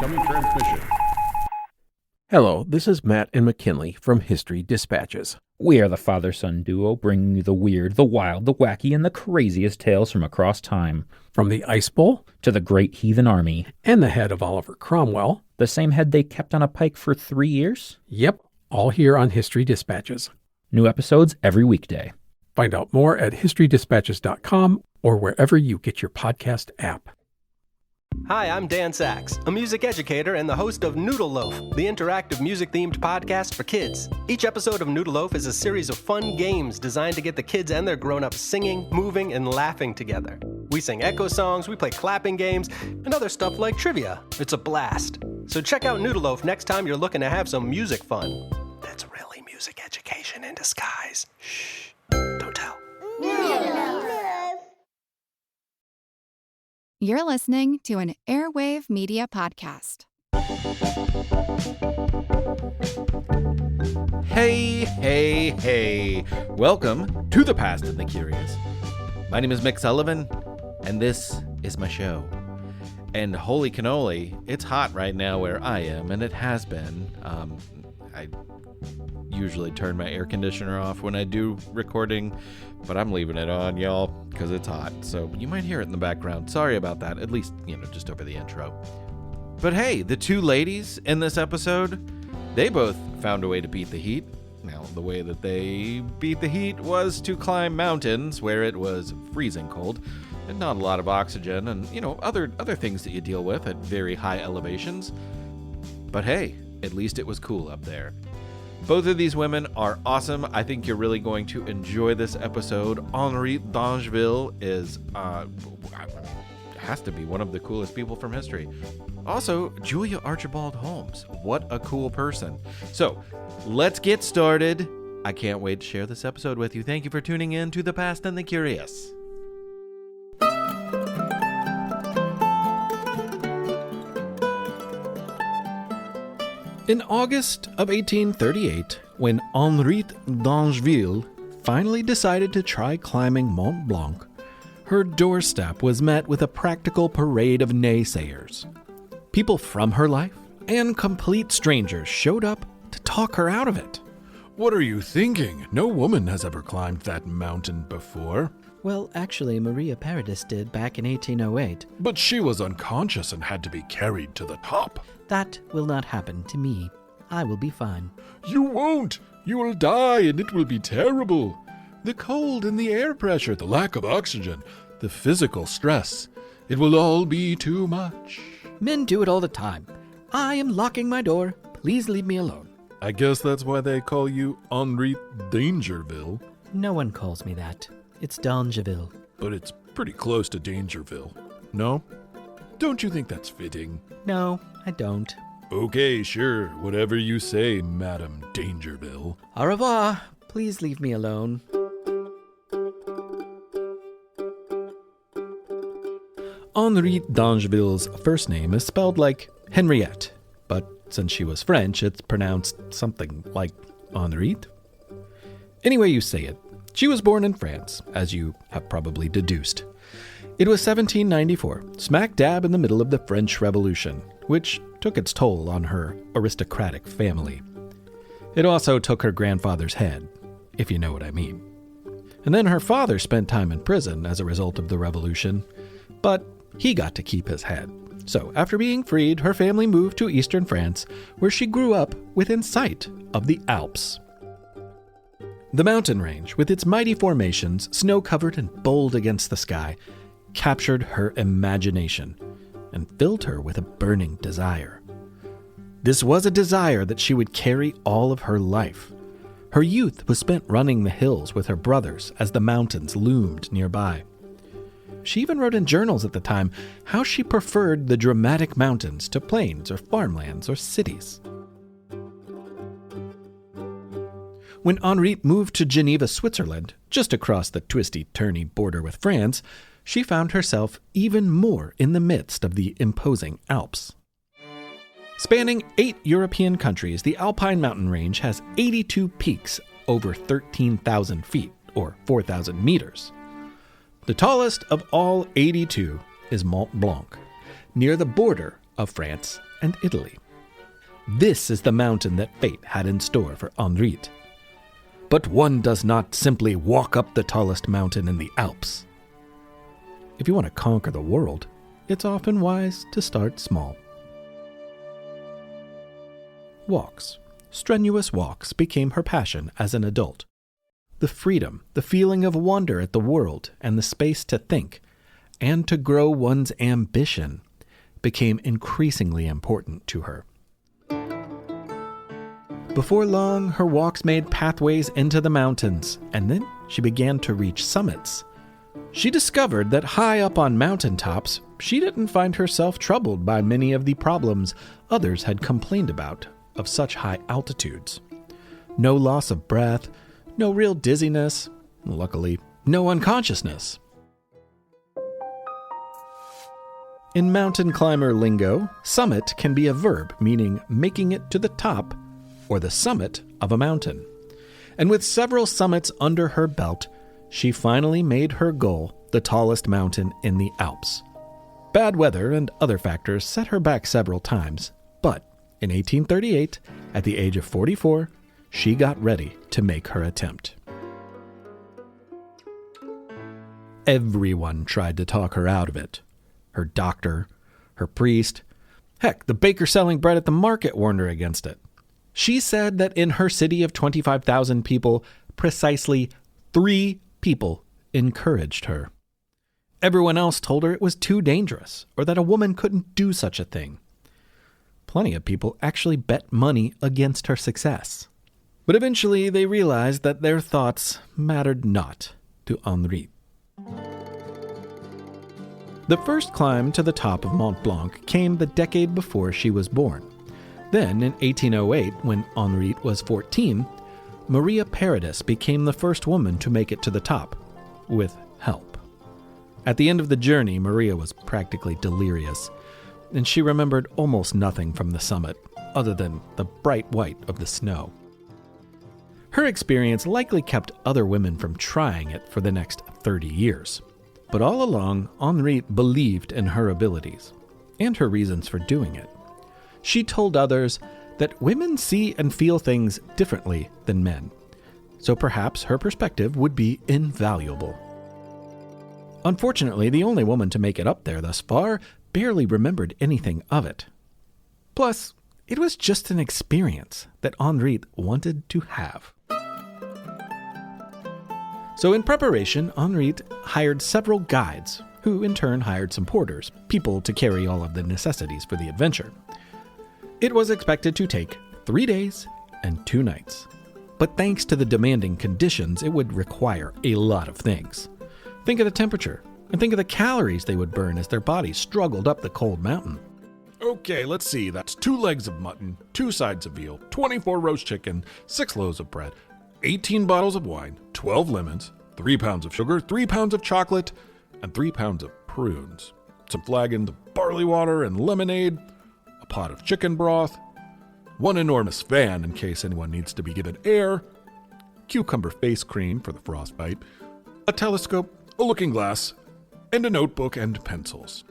Incoming transmission. Hello, this is Matt and McKinley from History Dispatches. We are the father-son duo bringing you the weird, the wild, the wacky, and the craziest tales from across time. From the Ice Bowl to the Great Heathen Army. And the head of Oliver Cromwell. The same head they kept on a pike for 3 years? Yep, all here on History Dispatches. New episodes every weekday. Find out more at historydispatches.com or wherever you get your podcast app. Hi, I'm Dan Sachs, a music educator and the host of Noodle Loaf, the interactive music-themed podcast for kids. Each episode of Noodle Loaf is a series of fun games designed to get the kids and their grown-ups singing, moving, and laughing together. We sing echo songs, we play clapping games, and other stuff like trivia. It's a blast. So check out Noodle Loaf next time you're looking to have some music fun. That's really music education in disguise. Shh, don't tell. You're listening to an Airwave Media Podcast. Hey. Welcome to The Past and the Curious. My name is Mick Sullivan, and this is my show. And holy cannoli, it's hot right now where I am, and it has been. I usually turn my air conditioner off when I do recording, but I'm leaving it on, y'all, because it's hot. So you might hear it in the background. Sorry about that, at least, just over the intro. But hey, the two ladies in this episode, they both found a way to beat the heat. Now, the way that they beat the heat was to climb mountains where it was freezing cold and not a lot of oxygen and, other things that you deal with at very high elevations. But hey, at least it was cool up there. Both of these women are awesome. I think you're really going to enjoy this episode. Henriette D'angeville is, has to be one of the coolest people from history. Also, Julia Archibald Holmes. What a cool person. So, let's get started. I can't wait to share this episode with you. Thank you for tuning in to The Past and the Curious. In August of 1838, when Henriette D'angeville finally decided to try climbing Mount Blanc, her doorstep was met with a practical parade of naysayers. People from her life and complete strangers showed up to talk her out of it. What are you thinking? No woman has ever climbed that mountain before. Well, actually, Maria Paradis did back in 1808. But she was unconscious and had to be carried to the top. That will not happen to me. I will be fine. You won't! You will die and it will be terrible. The cold and the air pressure, the lack of oxygen, the physical stress. It will all be too much. Men do it all the time. I am locking my door. Please leave me alone. I guess that's why they call you Henriette D'angeville. No one calls me that. It's D'angeville. But it's pretty close to Dangerville. No? Don't you think that's fitting? No, I don't. Okay, sure. Whatever you say, Madame Dangerville. Au revoir. Please leave me alone. Henriette D'angeville's first name is spelled like Henriette, but since she was French, it's pronounced something like Henriette. Any way you say it, she was born in France, as you have probably deduced. It was 1794, smack dab in the middle of the French Revolution, which took its toll on her aristocratic family. It also took her grandfather's head, if you know what I mean. And then her father spent time in prison as a result of the revolution, but he got to keep his head. So after being freed, her family moved to eastern France, where she grew up within sight of the Alps. The mountain range, with its mighty formations, snow-covered and bold against the sky, captured her imagination and filled her with a burning desire. This was a desire that she would carry all of her life. Her youth was spent running the hills with her brothers as the mountains loomed nearby. She even wrote in journals at the time how she preferred the dramatic mountains to plains or farmlands or cities. When Henriette moved to Geneva, Switzerland, just across the twisty-turny border with France, she found herself even more in the midst of the imposing Alps. Spanning 8 European countries, the Alpine mountain range has 82 peaks over 13,000 feet, or 4,000 meters. The tallest of all 82 is Mount Blanc, near the border of France and Italy. This is the mountain that fate had in store for Henriette. But one does not simply walk up the tallest mountain in the Alps. If you want to conquer the world, it's often wise to start small. Walks. Strenuous walks became her passion as an adult. The freedom, the feeling of wonder at the world, and the space to think, and to grow one's ambition, became increasingly important to her. Before long, her walks made pathways into the mountains, and then she began to reach summits. She discovered that high up on mountaintops, she didn't find herself troubled by many of the problems others had complained about of such high altitudes. No loss of breath, no real dizziness, luckily, no unconsciousness. In mountain climber lingo, summit can be a verb meaning making it to the top or the summit of a mountain. And with several summits under her belt, she finally made her goal the tallest mountain in the Alps. Bad weather and other factors set her back several times, but in 1838, at the age of 44, she got ready to make her attempt. Everyone tried to talk her out of it. Her doctor, her priest, heck, the baker selling bread at the market warned her against it. She said that in her city of 25,000 people, precisely 3 people encouraged her. Everyone else told her it was too dangerous, or that a woman couldn't do such a thing. Plenty of people actually bet money against her success. But eventually they realized that their thoughts mattered not to Henriette. The first climb to the top of Mount Blanc came the decade before she was born. Then, in 1808, when Henriette was 14, Maria Paradis became the first woman to make it to the top, with help. At the end of the journey, Maria was practically delirious, and she remembered almost nothing from the summit, other than the bright white of the snow. Her experience likely kept other women from trying it for the next 30 years. But all along, Henriette believed in her abilities, and her reasons for doing it. She told others that women see and feel things differently than men, so perhaps her perspective would be invaluable. Unfortunately, the only woman to make it up there thus far barely remembered anything of it. Plus, it was just an experience that Henriette wanted to have. So in preparation, Henriette hired several guides, who in turn hired some porters, people to carry all of the necessities for the adventure. It was expected to take 3 days and 2 nights. But thanks to the demanding conditions, it would require a lot of things. Think of the temperature, and think of the calories they would burn as their bodies struggled up the cold mountain. Okay, let's see. That's 2 legs of mutton, 2 sides of veal, 24 roast chicken, 6 loaves of bread, 18 bottles of wine, 12 lemons, 3 pounds of sugar, 3 pounds of chocolate, and 3 pounds of prunes, some flagons of barley water and lemonade, a pot of chicken broth, 1 enormous fan in case anyone needs to be given air, cucumber face cream for the frostbite, a telescope, a looking glass, and a notebook and pencils.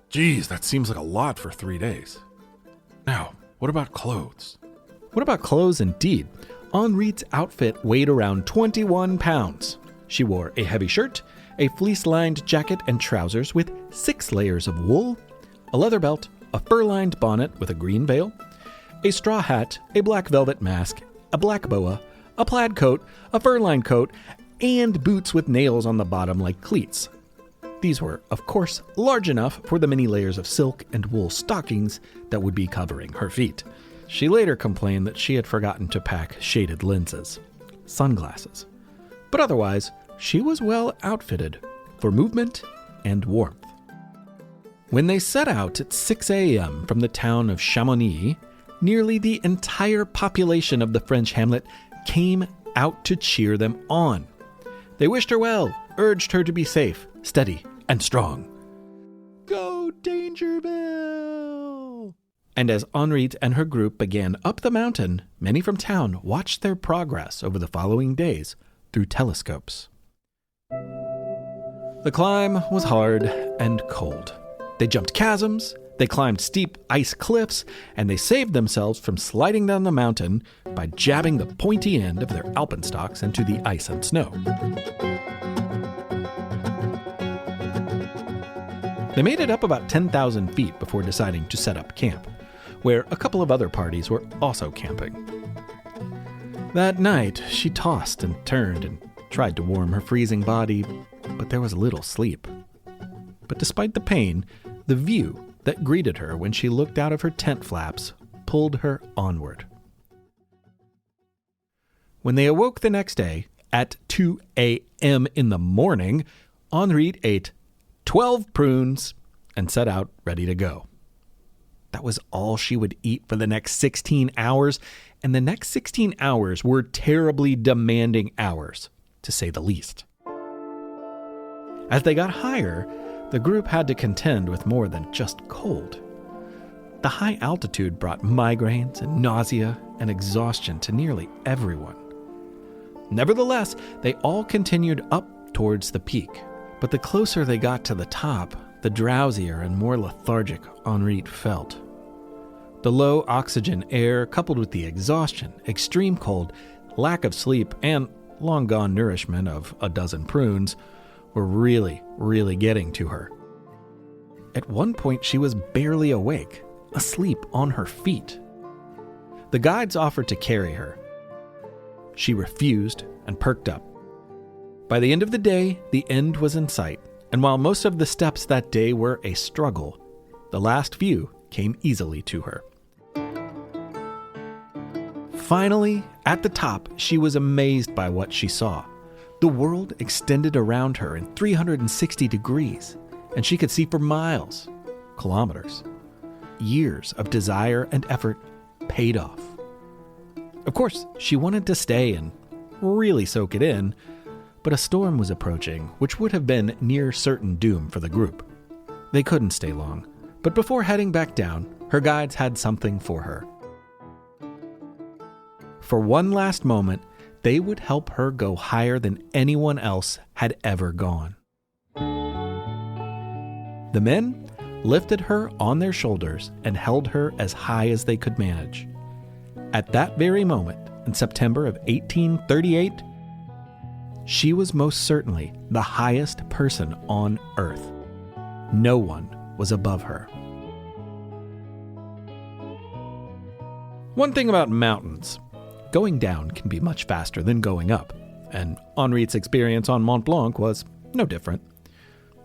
Geez, that seems like a lot for 3 days. Now, what about clothes? What about clothes indeed? Henriette's outfit weighed around 21 pounds. She wore a heavy shirt, a fleece-lined jacket and trousers with 6 layers of wool, a leather belt, a fur-lined bonnet with a green veil, a straw hat, a black velvet mask, a black boa, a plaid coat, a fur-lined coat, and boots with nails on the bottom like cleats. These were, of course, large enough for the many layers of silk and wool stockings that would be covering her feet. She later complained that she had forgotten to pack shaded lenses, sunglasses. But otherwise, she was well outfitted for movement and warmth. When they set out at 6 a.m. from the town of Chamonix, nearly the entire population of the French hamlet came out to cheer them on. They wished her well, urged her to be safe, steady, and strong. Go, D'angeville! And as Henriette and her group began up the mountain, many from town watched their progress over the following days through telescopes. The climb was hard and cold. They jumped chasms, They climbed steep ice cliffs, and they saved themselves from sliding down the mountain by jabbing the pointy end of their alpenstocks into the ice and snow. They made it up about 10,000 feet before deciding to set up camp, where a couple of other parties were also camping. That night, she tossed and turned and tried to warm her freezing body, but there was little sleep. But despite the pain, the view that greeted her when she looked out of her tent flaps pulled her onward. When they awoke the next day, at 2 a.m. in the morning, Henriette ate 12 prunes and set out ready to go. That was all she would eat for the next 16 hours, and the next 16 hours were terribly demanding hours, to say the least. As they got higher, the group had to contend with more than just cold. The high altitude brought migraines and nausea and exhaustion to nearly everyone. Nevertheless, they all continued up towards the peak, but the closer they got to the top, the drowsier and more lethargic Henriette felt. The low oxygen air, coupled with the exhaustion, extreme cold, lack of sleep, and long-gone nourishment of a dozen prunes, were really getting to her. At one point, she was barely awake, asleep on her feet. The guides offered to carry her. She refused and perked up. By the end of the day, the end was in sight, and while most of the steps that day were a struggle, the last few came easily to her. Finally, at the top, she was amazed by what she saw. The world extended around her in 360 degrees, and she could see for miles, kilometers. Years of desire and effort paid off. Of course, she wanted to stay and really soak it in, but a storm was approaching, which would have been near certain doom for the group. They couldn't stay long, but before heading back down, her guides had something for her. For one last moment, they would help her go higher than anyone else had ever gone. The men lifted her on their shoulders and held her as high as they could manage. At that very moment, in September of 1838, she was most certainly the highest person on Earth. No one was above her. One thing about mountains, going down can be much faster than going up, and Henriette's experience on Mont Blanc was no different.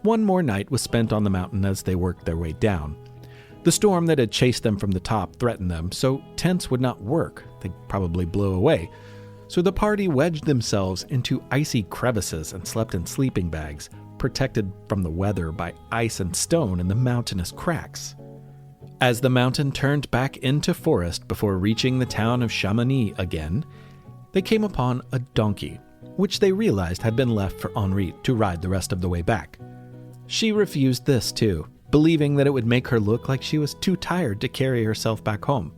One more night was spent on the mountain as they worked their way down. The storm that had chased them from the top threatened them, so tents would not work. They'd probably blow away. So the party wedged themselves into icy crevices and slept in sleeping bags, protected from the weather by ice and stone in the mountainous cracks. As the mountain turned back into forest before reaching the town of Chamonix again, they came upon a donkey, which they realized had been left for Henriette to ride the rest of the way back. She refused this too, believing that it would make her look like she was too tired to carry herself back home.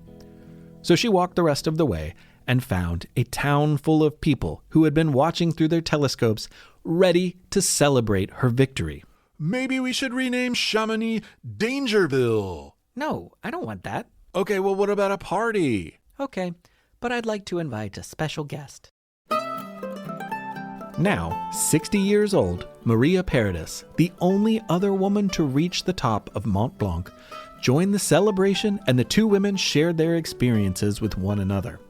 So she walked the rest of the way and found a town full of people who had been watching through their telescopes, ready to celebrate her victory. Maybe we should rename Chamonix D'angeville. No, I don't want that. Okay, well, what about a party? Okay, but I'd like to invite a special guest. Now, 60 years old, Maria Paradis, the only other woman to reach the top of Mont Blanc, joined the celebration, and the two women shared their experiences with one another.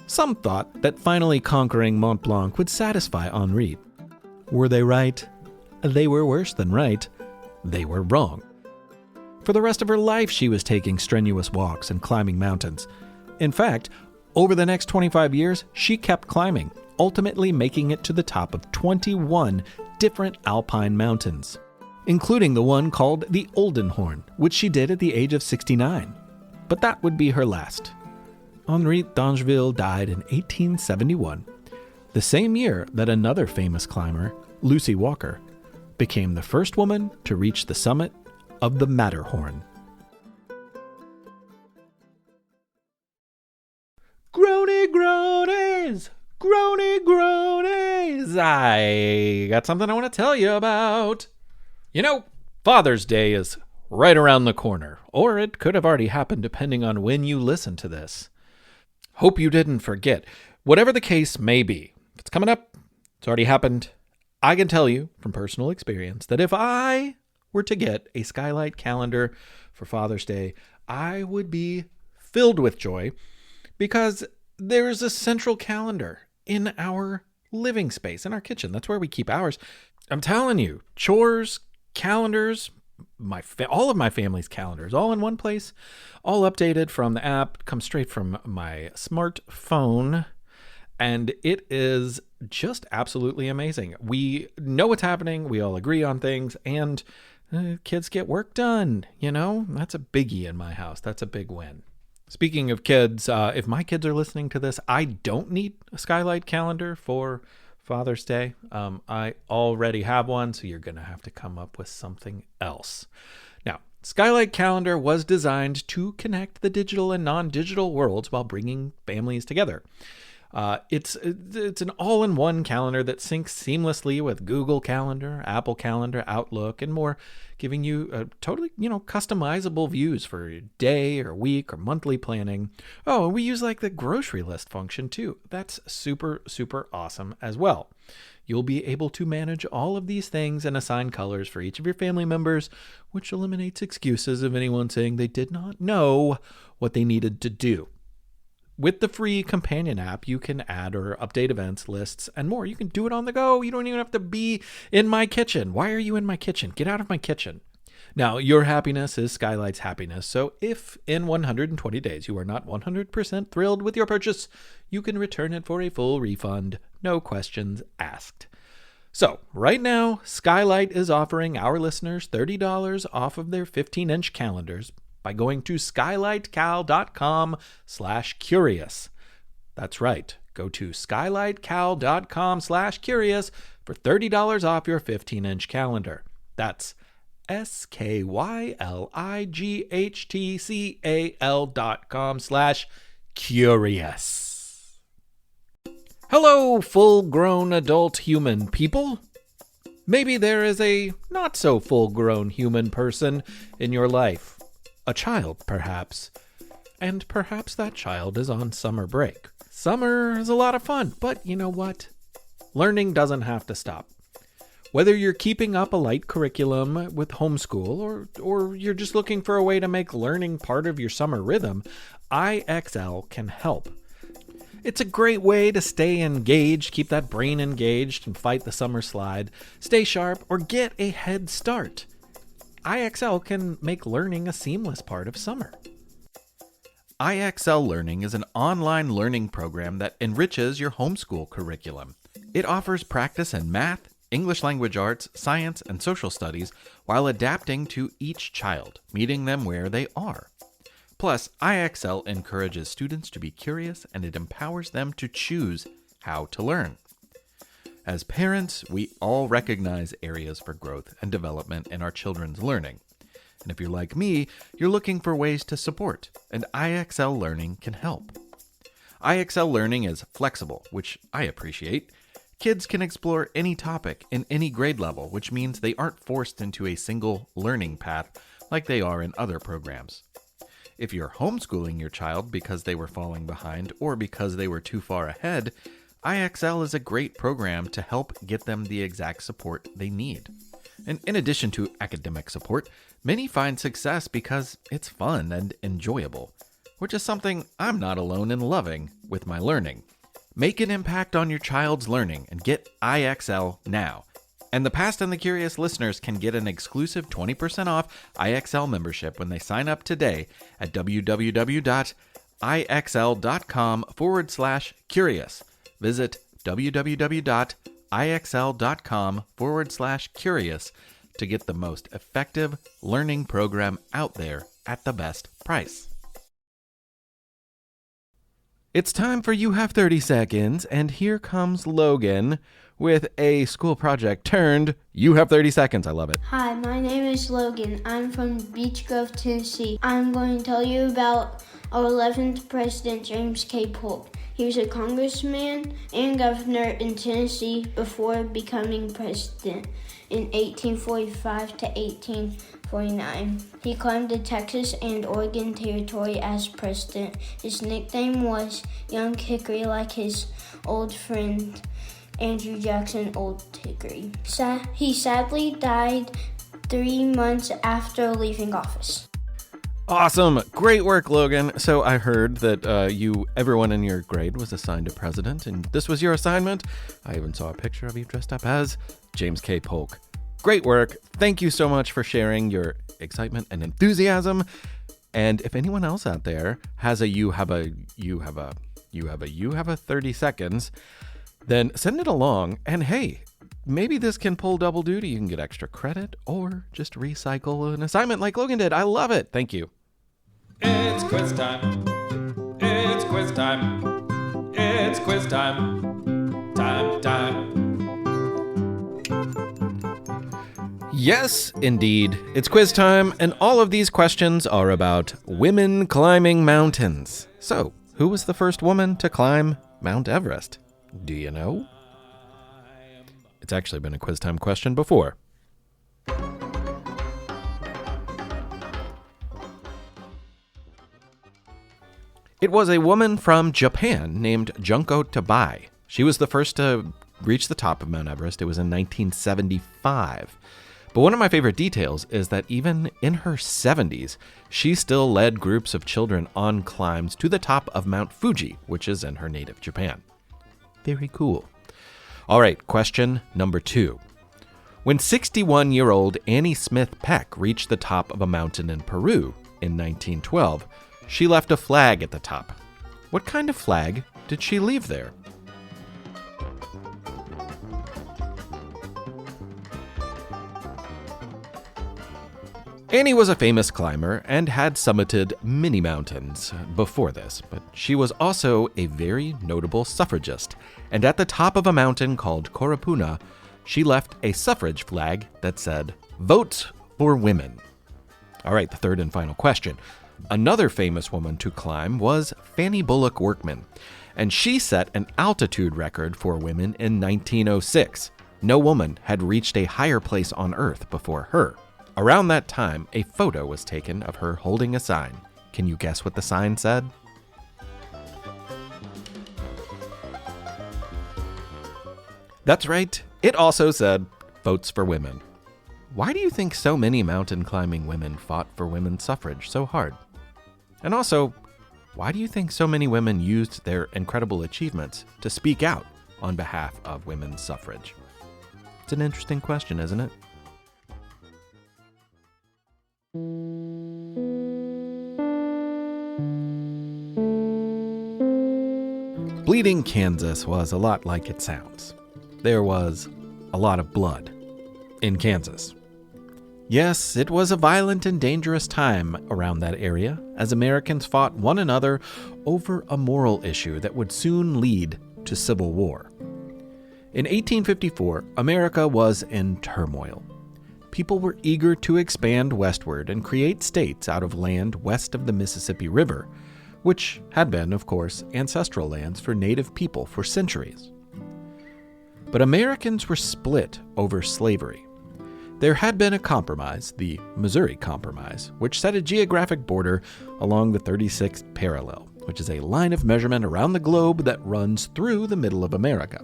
Some thought that finally conquering Mont Blanc would satisfy Henriette. Were they right? They were worse than right. They were wrong. For the rest of her life, she was taking strenuous walks and climbing mountains. In fact, over the next 25 years, she kept climbing, ultimately making it to the top of 21 different alpine mountains, including the one called the Oldenhorn, which she did at the age of 69. But that would be her last. Henriette D'angeville died in 1871, the same year that another famous climber, Lucy Walker, became the first woman to reach the summit of the Matterhorn. Groany groanies! Groany groanies! I got something I want to tell you about. You know, Father's Day is right around the corner, or it could have already happened depending on when you listen to this. Hope you didn't forget. Whatever the case may be, if it's coming up, it's already happened. I can tell you from personal experience that if I were to get a skylight calendar for Father's Day, I would be filled with joy because there's a central calendar in our living space, in our kitchen. That's where we keep ours. I'm telling you, chores, calendars, all of my family's calendars, all in one place, all updated from the app, comes straight from my smartphone, and it is just absolutely amazing. We know what's happening, we all agree on things, and kids get work done, That's a biggie in my house. That's a big win. Speaking of kids, if my kids are listening to this, I don't need a skylight calendar for Father's Day. I already have one, so you're going to have to come up with something else. Now, Skylight Calendar was designed to connect the digital and non-digital worlds while bringing families together. It's an all-in-one calendar that syncs seamlessly with Google Calendar, Apple Calendar, Outlook, and more, giving you totally, customizable views for day or week or monthly planning. Oh, and we use the grocery list function too. That's super, super awesome as well. You'll be able to manage all of these things and assign colors for each of your family members, which eliminates excuses of anyone saying they did not know what they needed to do. With the free companion app, you can add or update events, lists, and more. You can do it on the go. You don't even have to be in my kitchen. Why are you in my kitchen? Get out of my kitchen. Now, your happiness is Skylight's happiness. So if in 120 days you are not 100% thrilled with your purchase, you can return it for a full refund. No questions asked. So right now, Skylight is offering our listeners $30 off of their 15-inch calendars by going to skylightcal.com/curious. That's right. Go to skylightcal.com/curious for $30 off your 15-inch calendar. That's skylightcal.com/curious. Hello, full-grown adult human people. Maybe there is a not so full-grown human person in your life. A child, perhaps. And perhaps that child is on summer break. Summer is a lot of fun, but you know what? Learning doesn't have to stop. Whether you're keeping up a light curriculum with homeschool or you're just looking for a way to make learning part of your summer rhythm, IXL can help. It's a great way to stay engaged, keep that brain engaged, and fight the summer slide, stay sharp, or get a head start. IXL can make learning a seamless part of summer. IXL Learning is an online learning program that enriches your homeschool curriculum. It offers practice in math, English language arts, science, and social studies while adapting to each child, meeting them where they are. Plus, IXL encourages students to be curious and it empowers them to choose how to learn. As parents, we all recognize areas for growth and development in our children's learning. And if you're like me, you're looking for ways to support, and IXL Learning can help. IXL Learning is flexible, which I appreciate. Kids can explore any topic in any grade level, which means they aren't forced into a single learning path like they are in other programs. If you're homeschooling your child because they were falling behind or because they were too far ahead, IXL is a great program to help get them the exact support they need. And in addition to academic support, many find success because it's fun and enjoyable, which is something I'm not alone in loving with my learning. Make an impact on your child's learning and get IXL now. And the Past and the Curious listeners can get an exclusive 20% off IXL membership when they sign up today at www.ixl.com/curious. Visit www.ixl.com/curious to get the most effective learning program out there at the best price. It's time for You Have 30 Seconds, and here comes Logan with a school project turned You Have 30 Seconds. I love it. Hi, my name is Logan. I'm from Beech Grove, Tennessee. I'm going to tell you about our 11th president, James K. Polk. He was a congressman and governor in Tennessee before becoming president in 1845 to 18 1949. He climbed the Texas and Oregon Territory as president. His nickname was Young Hickory, like his old friend Andrew Jackson, Old Hickory. He sadly died 3 months after leaving office. Awesome. Great work, Logan. So I heard that everyone in your grade was assigned a president, and this was your assignment. I even saw a picture of you dressed up as James K. Polk. Great work. Thank you so much for sharing your excitement and enthusiasm. And if anyone else out there has a you have a 30 seconds, then send it along. And hey, maybe this can pull double duty. You can get extra credit or just recycle an assignment like Logan did. I love it. Thank you. It's quiz time. It's quiz time. It's quiz time. Time. Yes, indeed. It's quiz time, and all of these questions are about women climbing mountains. So, who was the first woman to climb Mount Everest? Do you know? It's actually been a quiz time question before. It was a woman from Japan named Junko Tabei. She was the first to reach the top of Mount Everest. It was in 1975. But one of my favorite details is that even in her 70s, she still led groups of children on climbs to the top of Mount Fuji, which is in her native Japan. Very cool. All right, question number 2. When 61-year-old Annie Smith Peck reached the top of a mountain in Peru in 1912, she left a flag at the top. What kind of flag did she leave there? Annie was a famous climber and had summited many mountains before this, but she was also a very notable suffragist, and at the top of a mountain called Korapuna, she left a suffrage flag that said, "Votes for Women." All right, the third and final question. Another famous woman to climb was Fanny Bullock Workman, and she set an altitude record for women in 1906. No woman had reached a higher place on Earth before her. Around that time, a photo was taken of her holding a sign. Can you guess what the sign said? That's right. It also said, "Votes for Women." Why do you think so many mountain climbing women fought for women's suffrage so hard? And also, why do you think so many women used their incredible achievements to speak out on behalf of women's suffrage? It's an interesting question, isn't it? Bleeding Kansas was a lot like it sounds. There was a lot of blood in Kansas. Yes, it was a violent and dangerous time around that area as Americans fought one another over a moral issue that would soon lead to civil war. In 1854, America was in turmoil. People were eager to expand westward and create states out of land west of the Mississippi River, which had been, of course, ancestral lands for Native people for centuries. But Americans were split over slavery. There had been a compromise, the Missouri Compromise, which set a geographic border along the 36th parallel, which is a line of measurement around the globe that runs through the middle of America.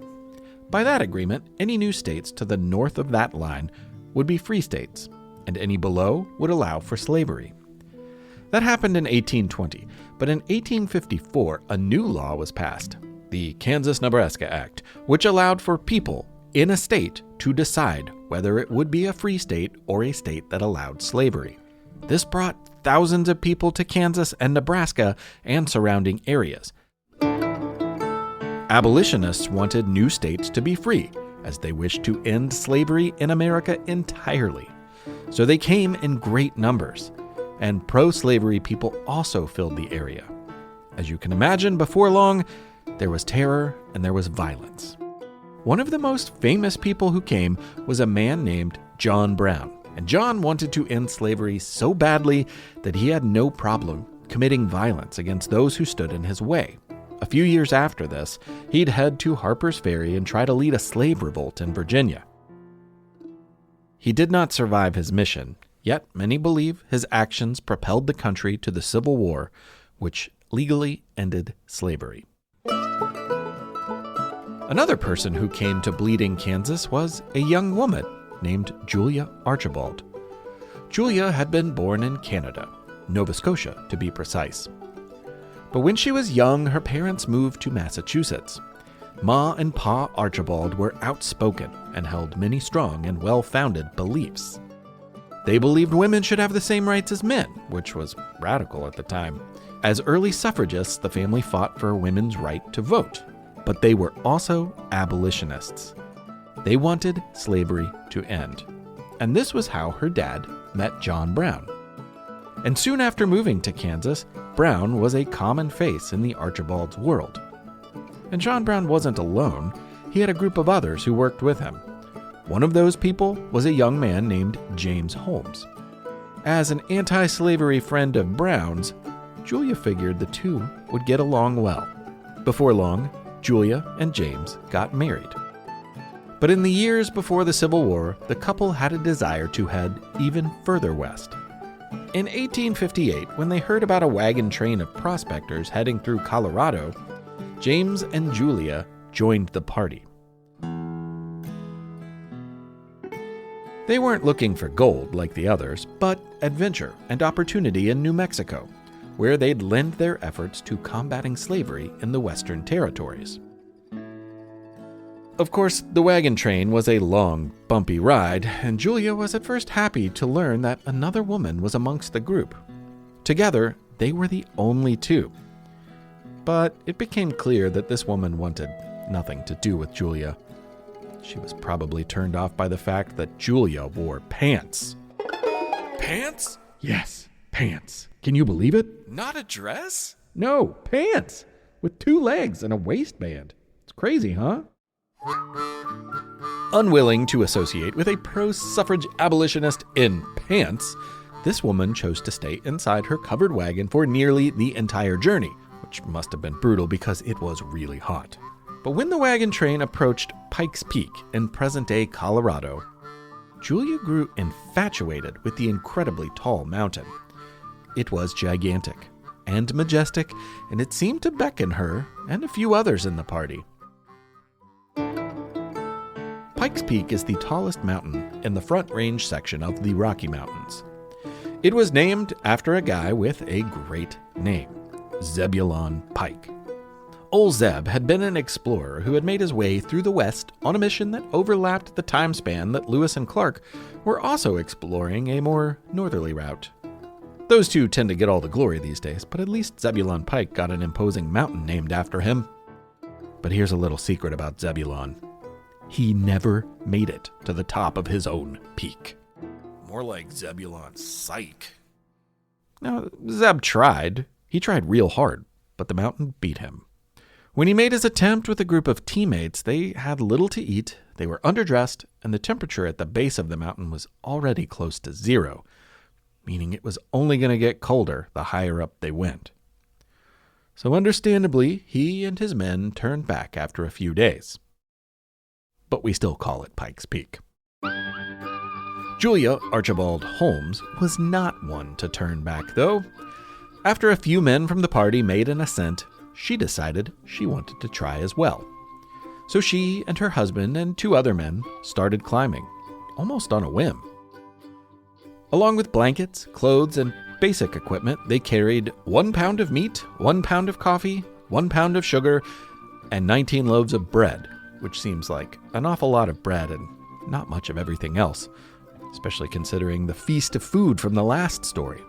By that agreement, any new states to the north of that line would be free states, and any below would allow for slavery. That happened in 1820, but in 1854, a new law was passed, the Kansas-Nebraska Act, which allowed for people in a state to decide whether it would be a free state or a state that allowed slavery. This brought thousands of people to Kansas and Nebraska and surrounding areas. Abolitionists wanted new states to be free, as they wished to end slavery in America entirely. So they came in great numbers, and pro-slavery people also filled the area. As you can imagine, before long, there was terror and there was violence. One of the most famous people who came was a man named John Brown, and John wanted to end slavery so badly that he had no problem committing violence against those who stood in his way. A few years after this, he'd head to Harper's Ferry and try to lead a slave revolt in Virginia. He did not survive his mission, Yet many believe his actions propelled the country to the Civil War, which legally ended slavery. Another person who came to Bleeding, Kansas was a young woman named Julia Archibald. Julia had been born in Canada, Nova Scotia to be precise. But when she was young, her parents moved to Massachusetts. Ma and Pa Archibald were outspoken and held many strong and well-founded beliefs. They believed women should have the same rights as men, which was radical at the time. As early suffragists, the family fought for women's right to vote, but they were also abolitionists. They wanted slavery to end. And this was how her dad met John Brown. And soon after moving to Kansas, Brown was a common face in the Archibald's world. And John Brown wasn't alone. He had a group of others who worked with him. One of those people was a young man named James Holmes. As an anti-slavery friend of Brown's, Julia figured the two would get along well. Before long, Julia and James got married. But in the years before the Civil War, the couple had a desire to head even further west. In 1858, when they heard about a wagon train of prospectors heading through Colorado, James and Julia joined the party. They weren't looking for gold like the others, but adventure and opportunity in New Mexico, where they'd lend their efforts to combating slavery in the Western Territories. Of course, the wagon train was a long, bumpy ride, and Julia was at first happy to learn that another woman was amongst the group. Together, they were the only two. But it became clear that this woman wanted nothing to do with Julia. She was probably turned off by the fact that Julia wore pants. Pants? Yes, pants. Can you believe it? Not a dress? No, pants! With 2 legs and a waistband. It's crazy, huh? Unwilling to associate with a pro-suffrage abolitionist in pants, this woman chose to stay inside her covered wagon for nearly the entire journey, which must have been brutal because it was really hot. But when the wagon train approached Pike's Peak in present-day Colorado, Julia grew infatuated with the incredibly tall mountain. It was gigantic and majestic, and it seemed to beckon her and a few others in the party. Pike's Peak is the tallest mountain in the Front Range section of the Rocky Mountains. It was named after a guy with a great name, Zebulon Pike. Old Zeb had been an explorer who had made his way through the West on a mission that overlapped the time span that Lewis and Clark were also exploring a more northerly route. Those two tend to get all the glory these days, but at least Zebulon Pike got an imposing mountain named after him. But here's a little secret about Zebulon. He never made it to the top of his own peak. More like Zebulon's psych. Now, Zeb tried. He tried real hard, but the mountain beat him. When he made his attempt with a group of teammates, they had little to eat, they were underdressed, and the temperature at the base of the mountain was already close to 0, meaning it was only going to get colder the higher up they went. So understandably, he and his men turned back after a few days. But we still call it Pike's Peak. Julia Archibald Holmes was not one to turn back, though. After a few men from the party made an ascent, she decided she wanted to try as well. So she and her husband and 2 other men started climbing, almost on a whim. Along with blankets, clothes, and basic equipment, they carried 1 pound of meat, 1 pound of coffee, 1 pound of sugar, and 19 loaves of bread, which seems like an awful lot of bread and not much of everything else, especially considering the feast of food from the last story.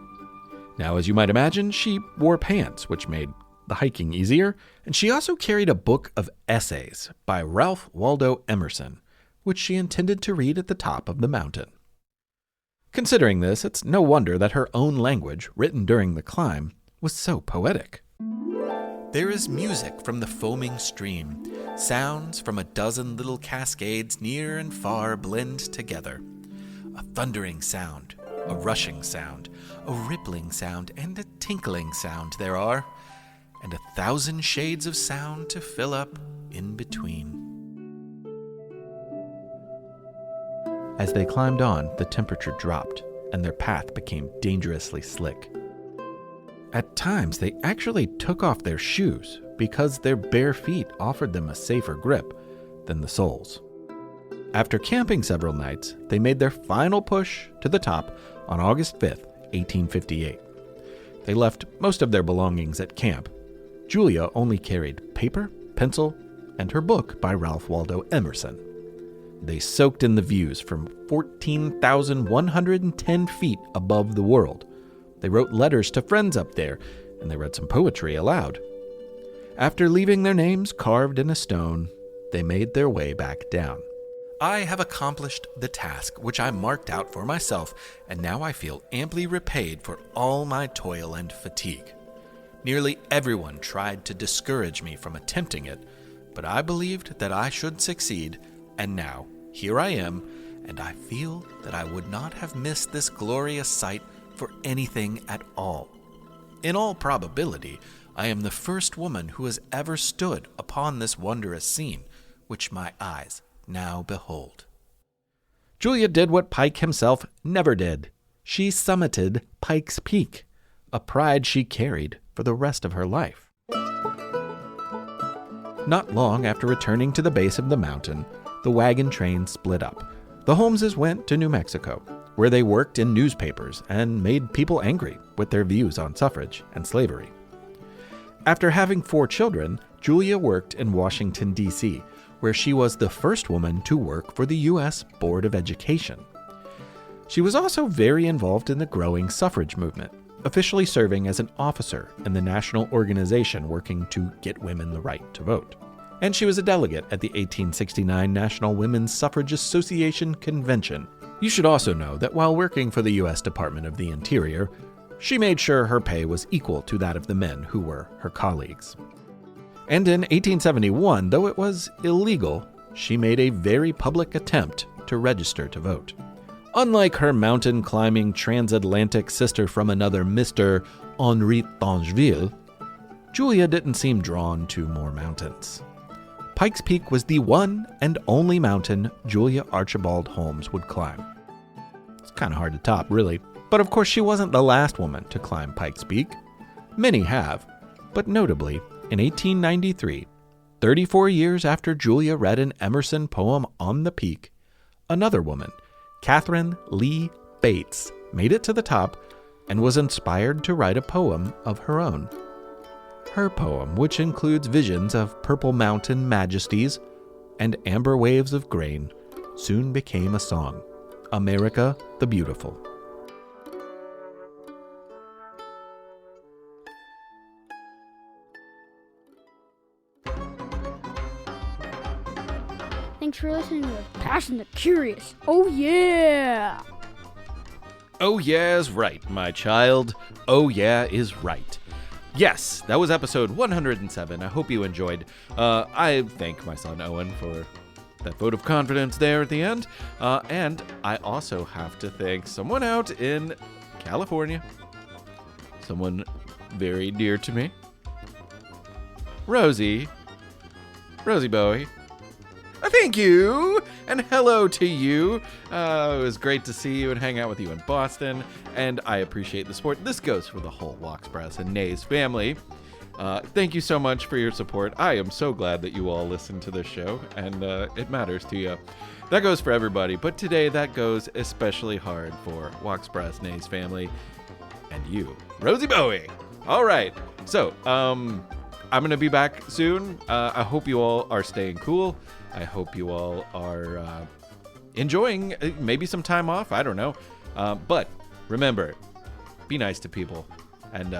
Now, as you might imagine, she wore pants, which made the hiking easier, and she also carried a book of essays by Ralph Waldo Emerson, which she intended to read at the top of the mountain. Considering this, it's no wonder that her own language, written during the climb, was so poetic. There is music from the foaming stream. Sounds from a dozen little cascades near and far blend together. A thundering sound, a rushing sound, a rippling sound, and a tinkling sound there are, and 1,000 shades of sound to fill up in between. As they climbed on, the temperature dropped, and their path became dangerously slick. At times, they actually took off their shoes because their bare feet offered them a safer grip than the soles. After camping several nights, they made their final push to the top on August 5th, 1858. They left most of their belongings at camp. Julia only carried paper, pencil, and her book by Ralph Waldo Emerson. They soaked in the views from 14,110 feet above the world. They wrote letters to friends up there, and they read some poetry aloud. After leaving their names carved in a stone, they made their way back down. I have accomplished the task which I marked out for myself, and now I feel amply repaid for all my toil and fatigue. Nearly everyone tried to discourage me from attempting it, but I believed that I should succeed, and now here I am, and I feel that I would not have missed this glorious sight for anything at all. In all probability, I am the first woman who has ever stood upon this wondrous scene, which my eyes now behold. Julia did what Pike himself never did. She summited Pike's Peak, a pride she carried for the rest of her life. Not long after returning to the base of the mountain, the wagon train split up. The Holmeses went to New Mexico, where they worked in newspapers and made people angry with their views on suffrage and slavery. After having 4 children, Julia worked in Washington, D.C., where she was the first woman to work for the U.S. Board of Education. She was also very involved in the growing suffrage movement, officially serving as an officer in the national organization working to get women the right to vote. And she was a delegate at the 1869 National Women's Suffrage Association Convention. You should also know that while working for the U.S. Department of the Interior, she made sure her pay was equal to that of the men who were her colleagues. And in 1871, though it was illegal, she made a very public attempt to register to vote. Unlike her mountain-climbing transatlantic sister from another Mr. Henriette D'angeville, Julia didn't seem drawn to more mountains. Pike's Peak was the one and only mountain Julia Archibald Holmes would climb. It's kind of hard to top, really. But of course, she wasn't the last woman to climb Pike's Peak. Many have, but notably, in 1893, 34 years after Julia read an Emerson poem on the peak, another woman, Catherine Lee Bates, made it to the top and was inspired to write a poem of her own. Her poem, which includes visions of purple mountain majesties and amber waves of grain, soon became a song, America the Beautiful. Thanks for listening to Passion the Curious. Oh yeah! Oh yeah is right, my child. Oh yeah is right. Yes, that was episode 107. I hope you enjoyed. I thank my son Owen for that vote of confidence there at the end. And I also have to thank someone out in California. Someone very dear to me. Rosie Bowie. Thank you, and hello to you. It was great to see you and hang out with you in Boston, and I appreciate the support. This goes for the whole Walkspress and Nays family. Thank you so much for your support. I am so glad that you all listen to this show, and it matters to you. That goes for everybody, but today that goes especially hard for Walkspress, Nays family, and you, Rosie Bowie. All right, so I'm going to be back soon. I hope you all are staying cool. I hope you all are enjoying maybe some time off. I don't know. But remember, be nice to people and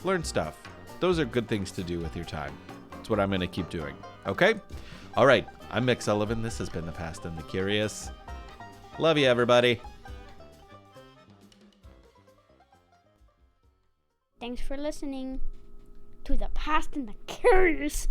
learn stuff. Those are good things to do with your time. That's what I'm going to keep doing. Okay? All right. I'm Mick Sullivan. This has been The Past and the Curious. Love you, everybody. Thanks for listening to The Past and the Curious.